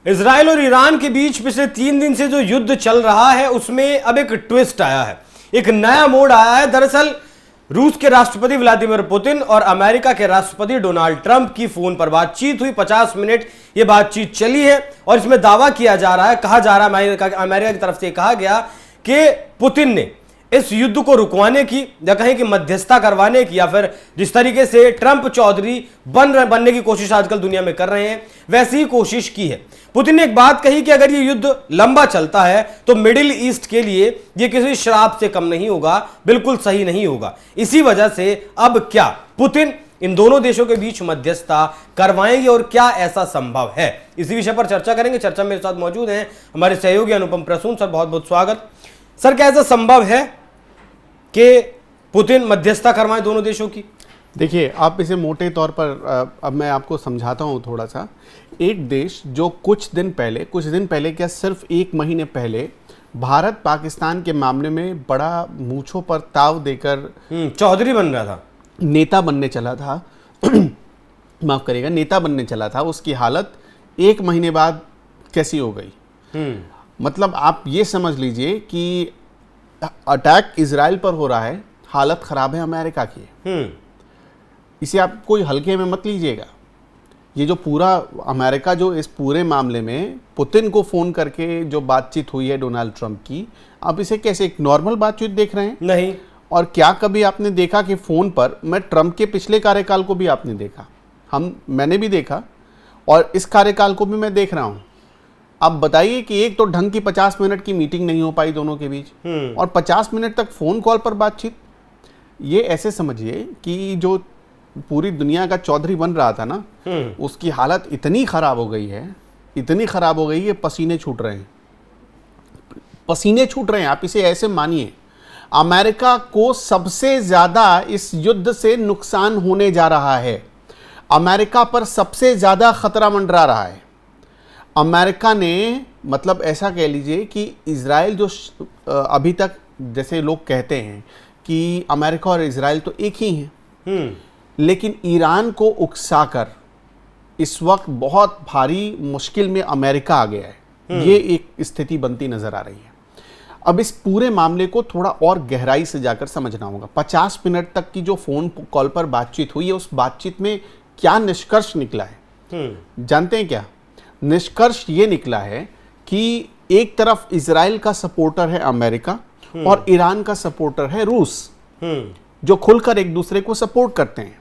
Israel और Iran के बीच पिछले 3 दिन से जो युद्ध चल रहा है उसमें अब एक ट्विस्ट आया है, एक नया मोड़ आया है। दरअसल रूस के राष्ट्रपति व्लादिमीर पुतिन और अमेरिका के राष्ट्रपति डोनाल्ड ट्रंप की फोन पर बातचीत हुई। 50 मिनट ये बातचीत चली है और इसमें दावा किया जा रहा है, कहा जा रहा है, अमेरिका की तरफ से कहा गया कि पुतिन ने इस युद्ध को रुकवाने की या कहें कि मध्यस्थता करवाने की, या फिर जिस तरीके से ट्रंप चौधरी बनने की कोशिश आजकल दुनिया में कर रहे हैं वैसी ही कोशिश की है। पुतिन ने एक बात कही कि अगर ये युद्ध लंबा चलता है तो मिडिल ईस्ट के लिए ये किसी श्राप से कम नहीं होगा, बिल्कुल सही नहीं होगा। इसी वजह से अब क्या पुतिन इन दोनों देशों के बीच मध्यस्थता करवाएंगे और क्या ऐसा संभव है, इसी विषय पर चर्चा करेंगे। चर्चा मेरे साथ मौजूद हैं हमारे सहयोगी अनुपम प्रसून सर, बहुत बहुत स्वागत सर। क्या ऐसा संभव है कि पुतिन मध्यस्थता करवाएं दोनों देशों की? देखिए, आप इसे मोटे तौर पर अब मैं आपको समझाता हूँ थोड़ा सा। एक देश जो कुछ दिन पहले क्या सिर्फ 1 महीने पहले भारत पाकिस्तान के मामले में बड़ा मूंछों पर ताव देकर चौधरी बन रहा था, नेता बनने चला था माफ करिएगा, नेता बनने चला था, उसकी हालत 1 महीने बाद कैसी हो गई। मतलब आप ये समझ लीजिए कि अटैक इजराइल पर हो रहा है, हालत खराब है अमेरिका की। इसे आप कोई हल्के में मत लीजिएगा। ये जो पूरा अमेरिका जो इस पूरे मामले में पुतिन को फोन करके जो बातचीत हुई है डोनाल्ड ट्रंप की, आप इसे कैसे एक नॉर्मल बातचीत देख रहे हैं? नहीं। और क्या कभी आपने देखा कि फोन पर, मैं ट्रंप के पिछले कार्यकाल को भी आपने देखा, मैंने भी देखा और इस कार्यकाल को भी मैं देख रहा हूं। आप बताइए कि एक तो ढंग की 50 मिनट की मीटिंग नहीं हो पाई दोनों के बीच, और 50 मिनट तक फोन कॉल पर बातचीत। ये ऐसे समझिए कि जो पूरी दुनिया का चौधरी बन रहा था ना, उसकी हालत इतनी खराब हो गई है, इतनी खराब हो गई है, पसीने छूट रहे हैं। आप इसे ऐसे मानिए, अमेरिका को सबसे ज्यादा इस युद्ध से नुकसान होने जा रहा है। अमेरिका पर सबसे ज्यादा खतरा मंडरा रहा है। अमेरिका ने, मतलब ऐसा कह लीजिए कि इजराइल जो अभी तक, जैसे लोग कहते हैं कि अमेरिका और इजराइल तो एक ही हैं, लेकिन ईरान को उकसाकर इस वक्त बहुत भारी मुश्किल में अमेरिका आ गया है। ये एक स्थिति बनती नजर आ रही है। अब इस पूरे मामले को थोड़ा और गहराई से जाकर समझना होगा। 50 मिनट तक की जो फोन कॉल पर बातचीत हुई है, उस बातचीत में क्या निष्कर्ष निकला है जानते हैं क्या? निष्कर्ष ये निकला है कि एक तरफ इजराइल का सपोर्टर है अमेरिका और ईरान का सपोर्टर है रूस, जो खुलकर एक दूसरे को सपोर्ट करते हैं।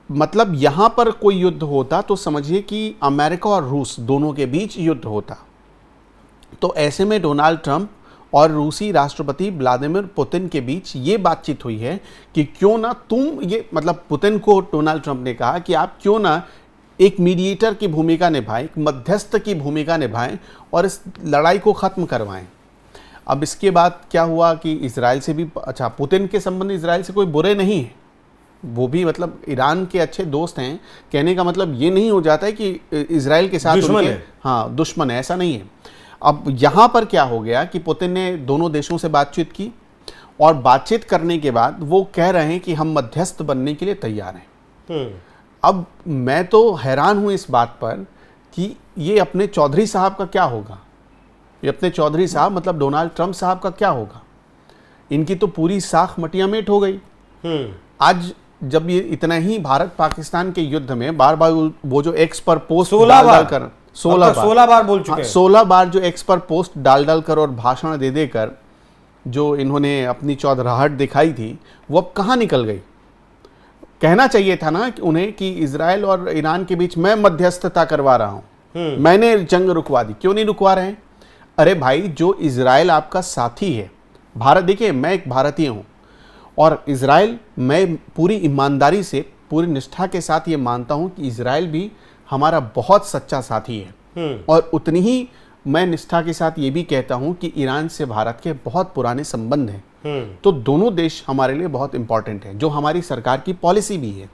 मतलब यहां पर कोई युद्ध होता तो समझिए कि अमेरिका और रूस दोनों के बीच युद्ध होता। तो ऐसे में डोनाल्ड ट्रंप और रूसी राष्ट्रपति व्लादिमीर पुतिन के बीच ये बातचीत हुई है कि क्यों ना तुम ये, मतलब पुतिन को डोनाल्ड ट्रंप ने कहा कि आप क्यों ना एक मीडिएटर की भूमिका निभाएं, एक मध्यस्थ की भूमिका निभाएं और इस लड़ाई को ख़त्म करवाएं। अब इसके बाद क्या हुआ कि इजराइल से भी, अच्छा, पुतिन के संबंध इजराइल से कोई बुरे नहीं है, वो भी मतलब ईरान के अच्छे दोस्त हैं। कहने का मतलब ये नहीं हो जाता है कि इजराइल के साथ दुश्मन है। हाँ, दुश्मन है, ऐसा नहीं है। अब यहाँ पर क्या हो गया कि पुतिन ने दोनों देशों से बातचीत की और बातचीत करने के बाद वो कह रहे हैं कि हम मध्यस्थ बनने के लिए तैयार हैं। अब मैं तो हैरान हूं इस बात पर कि ये अपने चौधरी साहब का क्या होगा। ये अपने चौधरी साहब मतलब डोनाल्ड ट्रंप साहब का क्या होगा। इनकी तो पूरी साख मटियामेट हो गई। आज जब ये इतना ही भारत पाकिस्तान के युद्ध में बार बार वो जो एक्स पर पोस्ट 16 बार बोल चुके हैं। 16 बार जो एक्स पर पोस्ट डाल कर और भाषण दे देकर जो इन्होंने अपनी चौधराहट दिखाई थी, वो अब कहाँ निकल गई। कहना चाहिए था ना कि उन्हें कि इजराइल और ईरान के बीच मैं मध्यस्थता करवा रहा हूं, मैंने जंग रुकवा दी। क्यों नहीं रुकवा रहे हैं? अरे भाई, जो इजराइल आपका साथी है, भारत, देखिए मैं एक भारतीय हूं और इजराइल, मैं पूरी ईमानदारी से, पूरी निष्ठा के साथ ये मानता हूं कि इजराइल भी हमारा बहुत सच्चा साथी है। और उतनी ही मैं निष्ठा के साथ ये भी कहता हूं कि ईरान से भारत के बहुत पुराने संबंध हैं। तो दोनों देश हमारे लिए बहुत इंपॉर्टेंट है, जो हमारी सरकार की पॉलिसी भी है।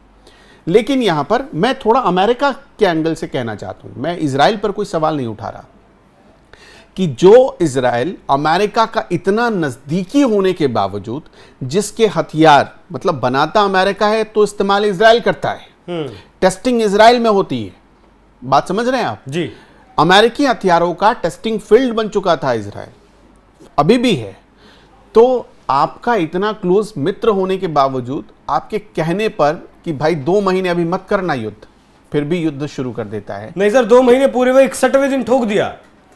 लेकिन यहां पर मैं थोड़ा अमेरिका के एंगल से कहना चाहता हूं। मैं इजराइल पर कोई सवाल नहीं उठा रहा कि जो इजराइल अमेरिका का इतना नजदीकी होने के बावजूद, जिसके हथियार मतलब बनाता अमेरिका है तो इस्तेमाल इजराइल करता है, टेस्टिंग इजराइल में होती है। बात समझ रहे हैं आप जी? अमेरिकी हथियारों का टेस्टिंग फील्ड बन चुका था इजराइल, अभी भी है। तो आपका इतना क्लोज मित्र होने के बावजूद आपके कहने पर कि भाई 2 महीने अभी मत करना युद्ध, फिर भी युद्ध शुरू कर देता है। नहीं सर, 2 महीने पूरे हुए, 61वें दिन ठोक दिया,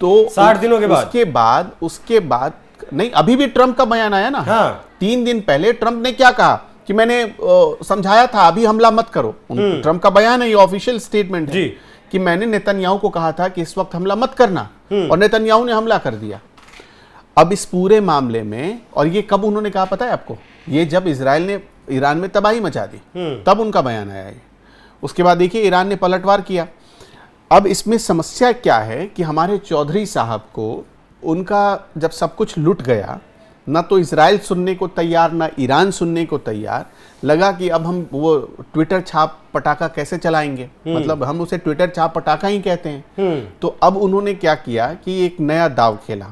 तो 60 दिनों के बाद उसके बाद नहीं, अभी भी ट्रंप का बयान आया ना। हाँ। 3 दिन पहले ट्रंप ने क्या कहा कि मैंने समझाया था अभी हमला मत करो। ट्रंप का बयान है, ये ऑफिशियल स्टेटमेंट है जी। कि मैंने नेतन्याहू को कहा था कि इस वक्त हमला मत करना, और नेतन्याहू ने हमला कर दिया। अब इस पूरे मामले में, और ये कब उन्होंने कहा पता है आपको? ये जब इजराइल ने ईरान में तबाही मचा दी, तब उनका बयान आया है। उसके बाद देखिए ईरान ने पलटवार किया। अब इसमें समस्या क्या है कि हमारे चौधरी साहब को, उनका जब सब कुछ लुट गया, ना तो इजराइल सुनने को तैयार, ना ईरान सुनने को तैयार, लगा कि अब हम वो ट्विटर छाप पटाखा कैसे चलाएंगे, मतलब हम उसे ट्विटर छाप पटाखा ही कहते हैं। तो अब उन्होंने क्या किया कि एक नया दाव खेला।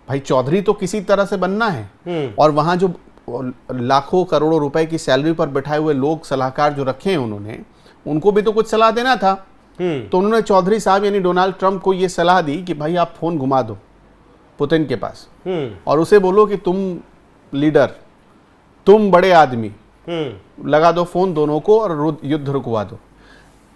भाई चौधरी तो किसी तरह से बनना है, और वहां जो लाखों करोड़ों रुपए की सैलरी पर बैठाए हुए लोग, सलाहकार जो रखे हैं उन्होंने, उनको भी तो कुछ सलाह देना था। तो उन्होंने चौधरी साहब यानी डोनाल्ड ट्रंप को ये सलाह दी कि भाई आप फोन घुमा दो पुतिन के पास, और उसे बोलो कि तुम लीडर, तुम बड़े आदमी, लगा दो फोन दोनों को और युद्ध रुकवा दो।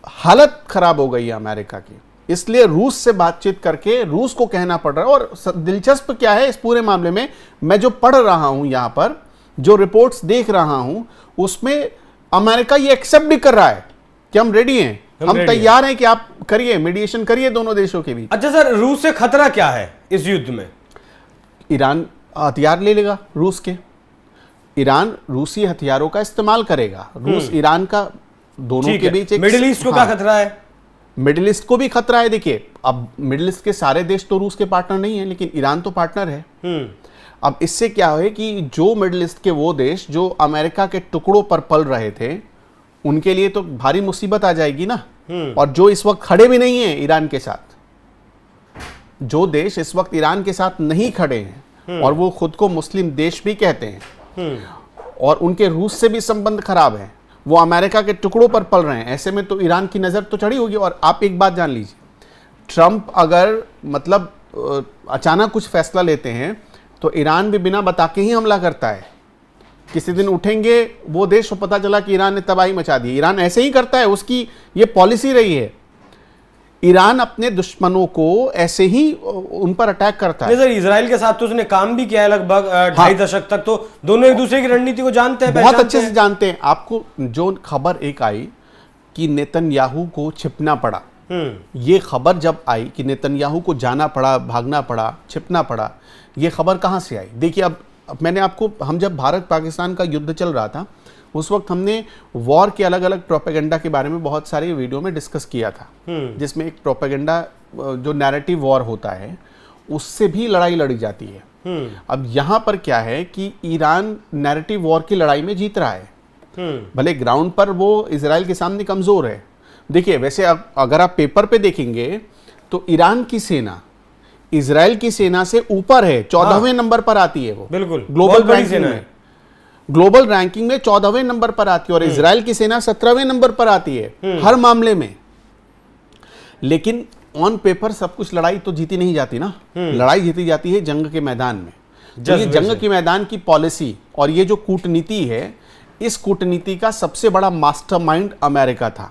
हालत खराब हो गई है अमेरिका की, इसलिए रूस से बातचीत करके रूस को कहना पड़ रहा है। और दिलचस्प क्या है इस पूरे मामले में, मैं जो पढ़ रहा हूं यहां पर, जो रिपोर्ट्स देख रहा हूं, उसमें अमेरिका ये एक्सेप्ट भी कर रहा है कि हम रेडी हैं, हम तैयार हैं कि आप करिए, मीडिएशन करिए दोनों देशों के बीच। अच्छा सर, रूस से खतरा क्या है इस युद्ध में? ईरान हथियार ले लेगा रूस के, ईरान रूसी हथियारों का इस्तेमाल करेगा, रूस ईरान का, दोनों के बीच एक, मिडिल ईस्ट को क्या खतरा है? मिडिल ईस्ट को भी खतरा है। देखिए अब मिडिल ईस्ट के सारे देश तो रूस के पार्टनर नहीं है, लेकिन ईरान तो पार्टनर है। अब इससे क्या है कि जो मिडिल ईस्ट के वो देश जो अमेरिका के टुकड़ों पर पल रहे थे, उनके लिए तो भारी मुसीबत आ जाएगी ना। और जो इस वक्त खड़े भी नहीं है ईरान के साथ, जो देश इस वक्त ईरान के साथ नहीं खड़े हैं, और वो खुद को मुस्लिम देश भी कहते हैं, और उनके रूस से भी संबंध खराब है, वो अमेरिका के टुकड़ों पर पल रहे हैं, ऐसे में तो ईरान की नज़र तो चढ़ी होगी। और आप एक बात जान लीजिए, ट्रंप अगर मतलब अचानक कुछ फैसला लेते हैं तो ईरान भी बिना बता के ही हमला करता है। किसी दिन उठेंगे वो देश को पता चला कि ईरान ने तबाही मचा दी। ईरान ऐसे ही करता है, उसकी ये पॉलिसी रही है। ईरान अपने दुश्मनों को ऐसे ही उन पर अटैक करता है। सर इजराइल के साथ तो उसने काम भी किया है लगभग 2.5 दशक तक, तो दोनों एक दूसरे की रणनीति को जानते हैं, बहुत अच्छे से जानते हैं। आपको जो खबर एक आई कि नेतन्याहू को छिपना पड़ा, ये खबर जब आई कि नेतन्याहू को जाना पड़ा, भागना पड़ा, छिपना पड़ा, ये खबर कहां से आई? देखिए अब मैंने आपको, हम जब भारत पाकिस्तान का युद्ध चल रहा था उस वक्त हमने वॉर के अलग अलग प्रोपेगेंडा के बारे में बहुत सारे वीडियो में डिस्कस किया था, जिसमें एक प्रोपेगेंडा जो नैरेटिव वॉर होता है उससे भी लड़ाई लड़ी जाती है। अब यहाँ पर क्या है कि ईरान नैरेटिव वॉर की लड़ाई में जीत रहा है, भले ग्राउंड पर वो इजराइल के सामने कमजोर है। देखिए वैसे अगर आप पेपर पे देखेंगे तो ईरान की सेना इजराइल की सेना से ऊपर है, 14वें नंबर पर आती है वो, बिल्कुल ग्लोबल रैंकिंग में, ग्लोबल रैंकिंग में 14वें नंबर पर आती है, और इजराइल की सेना 17वें नंबर पर आती है हर मामले में। लेकिन ऑन पेपर सब कुछ लड़ाई तो जीती नहीं जाती ना, लड़ाई जीती जाती है जंग के मैदान में। तो ये जंग के मैदान की पॉलिसी और ये जो कूटनीति है, इस कूटनीति का सबसे बड़ा मास्टरमाइंड अमेरिका था।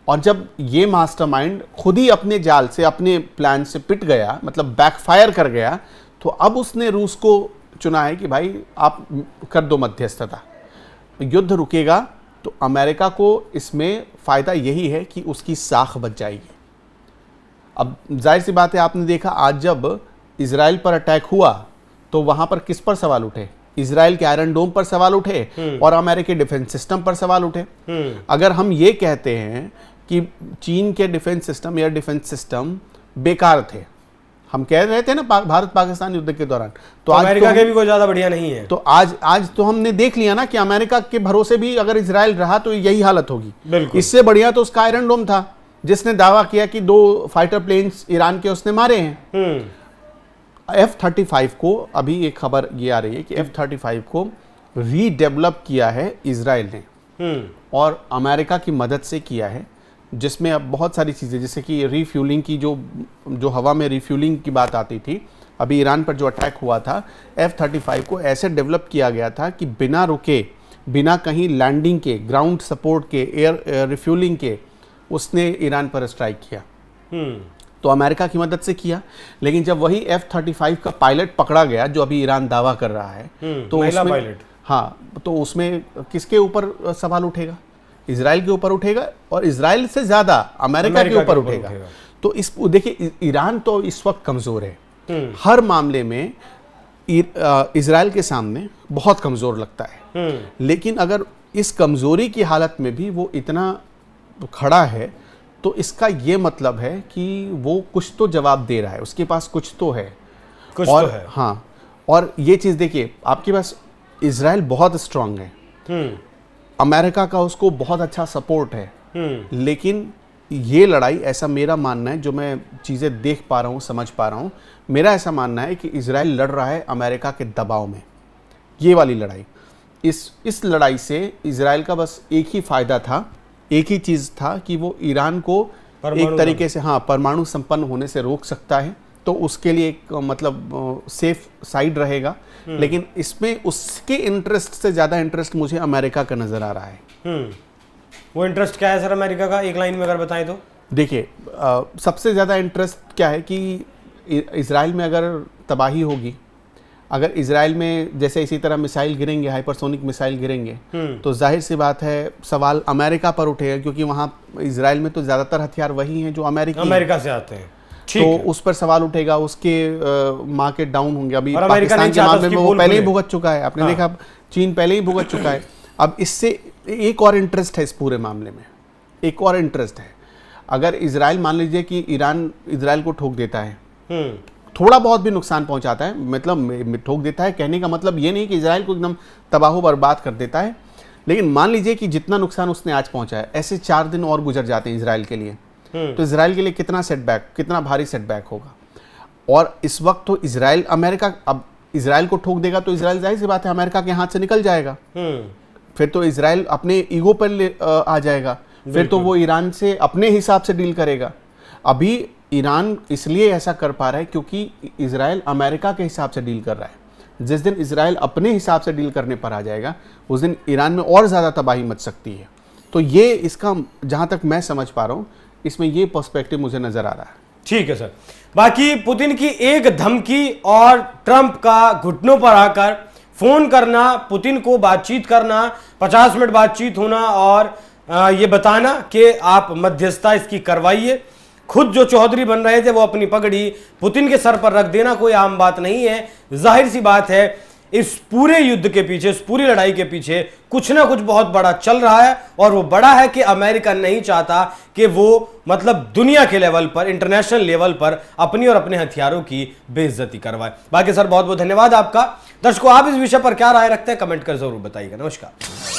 और जब ये मास्टरमाइंड खुद ही अपने जाल से, अपने प्लान से पिट गया, मतलब बैकफायर कर गया, तो अब उसने रूस को चुना है कि भाई आप कर दो मध्यस्थता, युद्ध रुकेगा तो अमेरिका को इसमें फ़ायदा यही है कि उसकी साख बच जाएगी। अब जाहिर सी बात है, आपने देखा आज जब इजराइल पर अटैक हुआ तो वहाँ पर किस पर सवाल उठे? इजराइल के आयरन डोम पर सवाल उठे और अमेरिकी डिफेंस सिस्टम पर सवाल उठे। अगर हम ये कहते हैं कि चीन के defence system, air defence system बेकार थे, हम कह रहे थे ना भारत पाकिस्तान युद्ध के दौरान, तो आज अमेरिका के भी कोई ज्यादा बढ़िया नहीं है। तो आज तो हमने देख लिया ना कि अमेरिका के भरोसे भी अगर इजराइल रहा तो यही हालत होगी। इससे बढ़िया तो उसका आयरन डोम था, जिसने दावा किया कि 2 फाइटर प्लेन्स ईरान के उसने मारे हैं। F-35 को अभी एक खबर ये आ रही है कि F-35 को रीडेवलप किया है इजराइल ने, और अमेरिका की मदद से किया है, जिसमें अब बहुत सारी चीज़ें, जैसे कि रीफ्यूलिंग की जो हवा में रीफ्यूलिंग की बात आती थी, अभी ईरान पर जो अटैक हुआ था, F-35 को ऐसे डेवलप किया गया था कि बिना रुके, बिना कहीं लैंडिंग के, ग्राउंड सपोर्ट के, एयर रिफ्यूलिंग के, उसने ईरान पर स्ट्राइक किया। तो अमेरिका की मदद से किया। लेकिन जब वही F-35 का पायलट पकड़ा गया, जो अभी ईरान दावा कर रहा है, तो महिला उसमें, पायलट, हाँ, तो उसमें किसके ऊपर सवाल उठेगा? इजराइल के ऊपर उठेगा, और इजराइल से ज्यादा अमेरिका के ऊपर उठेगा। तो इस देखिए, ईरान तो इस वक्त कमजोर है, हर मामले में इजराइल के सामने बहुत कमजोर लगता है। लेकिन अगर इस कमजोरी की हालत में भी वो इतना खड़ा है, तो इसका ये मतलब है कि वो कुछ तो जवाब दे रहा है, उसके पास कुछ तो है, कुछ और तो है। हाँ, और ये चीज देखिए, आपके पास इजराइल बहुत स्ट्रांग है, अमेरिका का उसको बहुत अच्छा सपोर्ट है, लेकिन ये लड़ाई, ऐसा मेरा मानना है, जो मैं चीज़ें देख पा रहा हूँ, समझ पा रहा हूँ, मेरा ऐसा मानना है कि इजराइल लड़ रहा है अमेरिका के दबाव में। ये वाली लड़ाई, इस लड़ाई से इजराइल का बस एक ही फायदा था, एक ही चीज़ था कि वो ईरान को एक तरीके से, हाँ, परमाणु संपन्न होने से रोक सकता है, तो उसके लिए एक मतलब सेफ साइड रहेगा। लेकिन इसमें उसके इंटरेस्ट से ज़्यादा इंटरेस्ट मुझे अमेरिका का नज़र आ रहा है। वो इंटरेस्ट क्या है सर अमेरिका का, एक लाइन में अगर बताएं तो? देखिए, सबसे ज़्यादा इंटरेस्ट क्या है कि इजराइल में अगर तबाही होगी, अगर इजराइल में जैसे इसी तरह मिसाइल गिरेंगे, हाइपरसोनिक मिसाइल गिरेंगे, तो जाहिर सी बात है सवाल अमेरिका पर उठेगा, क्योंकि वहाँ इजराइल में तो ज़्यादातर हथियार वही हैं जो अमेरिका से आते हैं। तो उस पर सवाल उठेगा, उसके मार्केट डाउन होंगे। अभी पाकिस्तान के मामले में वो पहले ही भुगत चुका है, आपने देखा, चीन पहले ही भुगत चुका है। अब इससे एक और इंटरेस्ट है इस पूरे मामले में, एक और इंटरेस्ट है। अगर इजराइल, मान लीजिए कि ईरान इजराइल को ठोक देता है, थोड़ा बहुत भी नुकसान पहुंचाता है, मतलब ठोक देता है, कहने का मतलब ये नहीं कि इजराइल को एकदम तबाह बर्बाद कर देता है, लेकिन मान लीजिए कि जितना नुकसान उसने आज पहुंचाया, ऐसे 4 दिन और गुजर जाते हैं इजराइल के लिए, तो इजराइल के लिए कितना सेटबैक, कितना भारी सेटबैक होगा। और इस वक्त तो इजराइल, अमेरिका अब इजराइल को ठोक देगा तो इजराइल, जाहिर सी बात है, अमेरिका के हाथ से निकल जाएगा। फिर तो इजराइल अपने ईगो पर आ जाएगा, फिर तो वो ईरान से अपने हिसाब से डील करेगा। अभी ईरान इसलिए ऐसा कर पा रहा है क्योंकि इजराइल अमेरिका के हिसाब से डील कर रहा है। जिस दिन इजराइल अपने हिसाब से डील करने पर आ जाएगा, उस दिन ईरान में और ज़्यादा तबाही मच सकती है। तो ये इसका, जहाँ तक मैं समझ पा रहा हूँ, इसमें ये पर्सपेक्टिव मुझे नज़र आ रहा है। ठीक है सर। बाकी पुतिन की एक धमकी और ट्रंप का घुटनों पर आकर फोन करना, पुतिन को बातचीत करना, 50 मिनट बातचीत होना और ये बताना कि आप मध्यस्थता इसकी करवाइए, खुद जो चौधरी बन रहे थे वो अपनी पगड़ी पुतिन के सर पर रख देना कोई आम बात नहीं है। जाहिर सी बात है, इस पूरे युद्ध के पीछे, इस पूरी लड़ाई के पीछे कुछ ना कुछ बहुत बड़ा चल रहा है, और वो बड़ा है कि अमेरिका नहीं चाहता कि वो मतलब दुनिया के लेवल पर, इंटरनेशनल लेवल पर अपनी और अपने हथियारों की बेइज्जती करवाए। बाकी सर बहुत बहुत धन्यवाद आपका। दर्शकों, आप इस विषय पर क्या राय रखते हैं, कमेंट कर जरूर बताइएगा। नमस्कार।